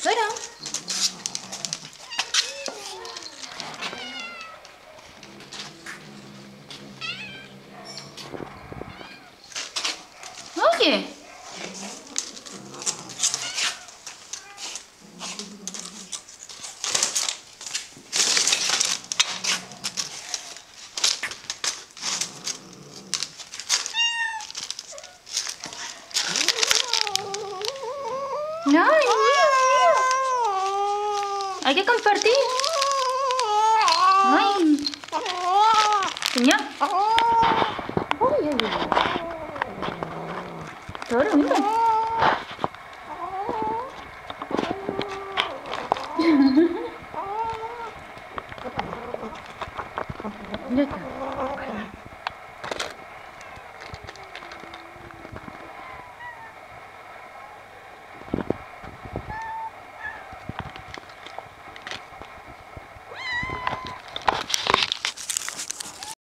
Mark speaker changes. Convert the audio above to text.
Speaker 1: Fuera. Oye. Ay, mira, mira. Hay que compartir. Ay. Señor. Uy, ay, ay. Todo lo mismo.